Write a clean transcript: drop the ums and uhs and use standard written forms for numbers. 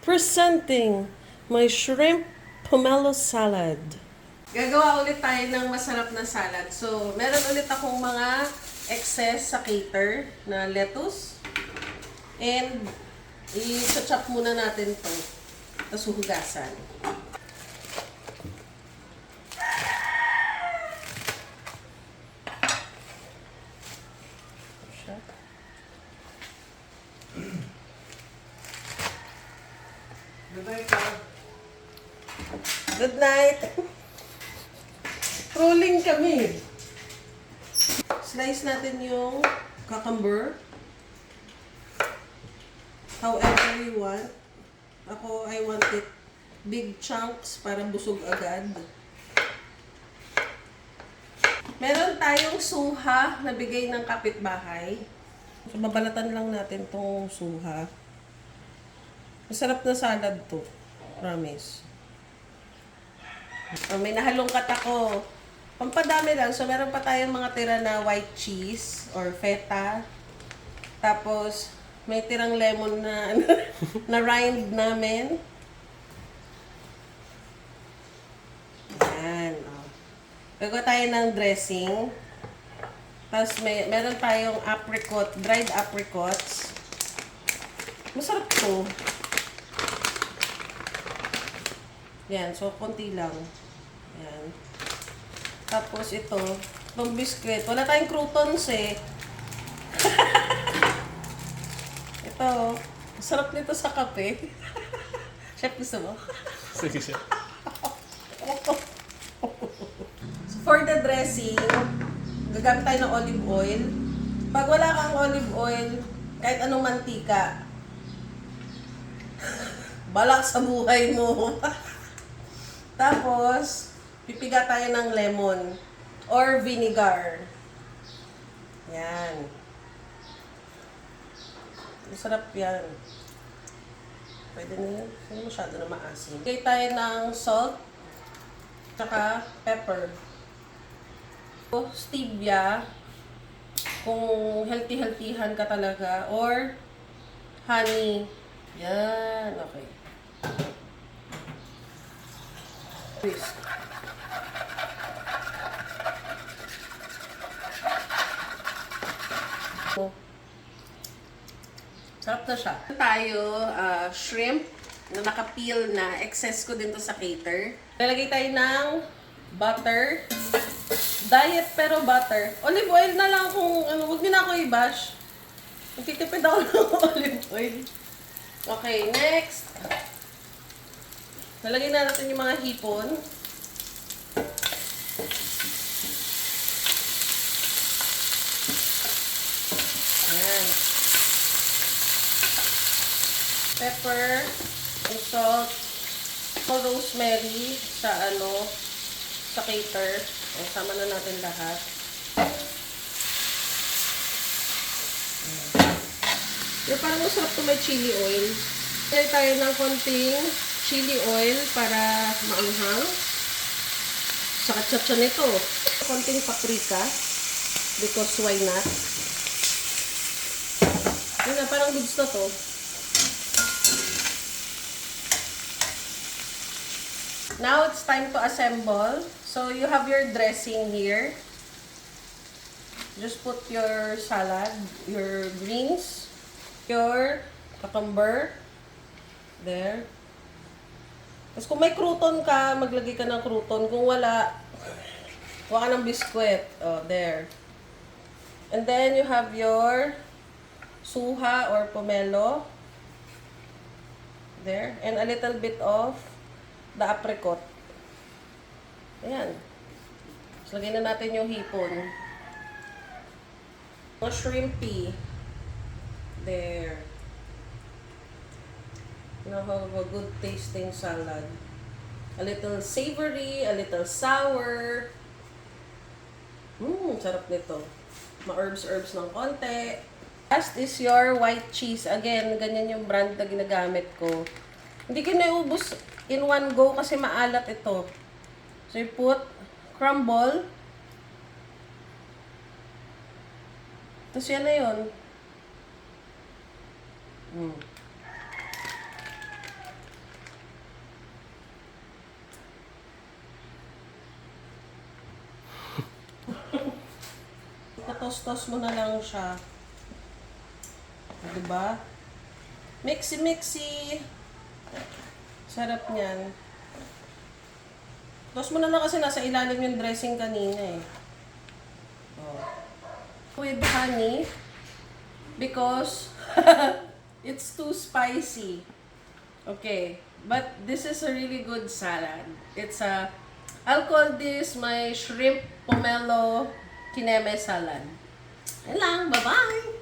Presenting my shrimp pomelo salad. Gagawa ulit tayo ng masarap na salad. So, meron ulit akong mga excess sa cater na lettuce. And, i-chop muna natin to. Tapos hugasan. Good night, pa. Good night! Rolling kami. Slice natin yung cucumber. However you want. Ako, I want it big chunks para busog agad. Meron tayong suha na bigay ng kapitbahay. So, babalatan lang natin tong suha. Masarap na salad to. Promise. Oh, may nahalongkat ako. Pampadami lang. So, meron pa tayong mga tira na white cheese or feta. Tapos, may tirang lemon na na rind namin. Yan. Oh. Gagawa tayo ng dressing. Tapos, meron tayong apricot, dried apricots. Masarap to. Yan. So, konti lang. Yan. Tapos, itong biscuit. Wala tayong croutons eh. Ito. Masarap nito sa kape. Chef, gusto mo? Sige siya. So, for the dressing, gagamit tayo ng olive oil. Pag wala kang olive oil, kahit anong mantika, balak sa buhay mo. Tapos, pipiga tayo ng lemon or vinegar. Yan. Masarap yan. Pwede na yun. Hindi masyado na maasim. Lagay tayo ng salt, tsaka pepper. Stevia, kung healthy-healthyhan ka talaga, or honey. Yan, okay. Twist. Sarap na siya. Tayo, shrimp na nakapeel na. Excess ko din to sa cater. Lalagay tayo ng butter. Diet pero butter. Olive oil na lang kung ano. Huwag niyo na ako i-bash. Nagtitipid ako ng olive oil. Okay, next. Lalagay na natin yung mga hipon. Ayan. Pepper, and salt, rosemary sa sa cater. O, sama na natin lahat. Yung parang masarap to may chili oil. Lagay tayo ng konting chili oil para maanghang. Sakit siya nito. Konting paprika. Because why not? Yun na, parang goods na to. Now, it's time to assemble. So, you have your dressing here. Just put your salad, your greens, your cucumber. There. Tapos kung may crouton ka, maglagay ka ng crouton. Kung wala, kuha ka ng biskwit. Oh, there. And then, you have your suha or pomelo. There. And a little bit of the apricot. Ayan. So, lagyan na natin yung hipon. Mga shrimpy. There. Now, have a good tasting salad. A little savory, a little sour. Sarap nito. Ma-herbs ng konti. Last is your white cheese. Again, ganyan yung brand na ginagamit ko. Hindi ko naubos in one go kasi maalat ito. So, you put crumble. Tapos yan na yun. Tapos, toss mo na lang siya. Diba? Mixy-mixy. Sarap niyan. Toss mo na lang kasi nasa ilalim yung dressing kanina eh. Oh. With honey. Because it's too spicy. Okay. But this is a really good salad. I'll call this my shrimp pomelo kineme salad. Yan lang. Bye-bye!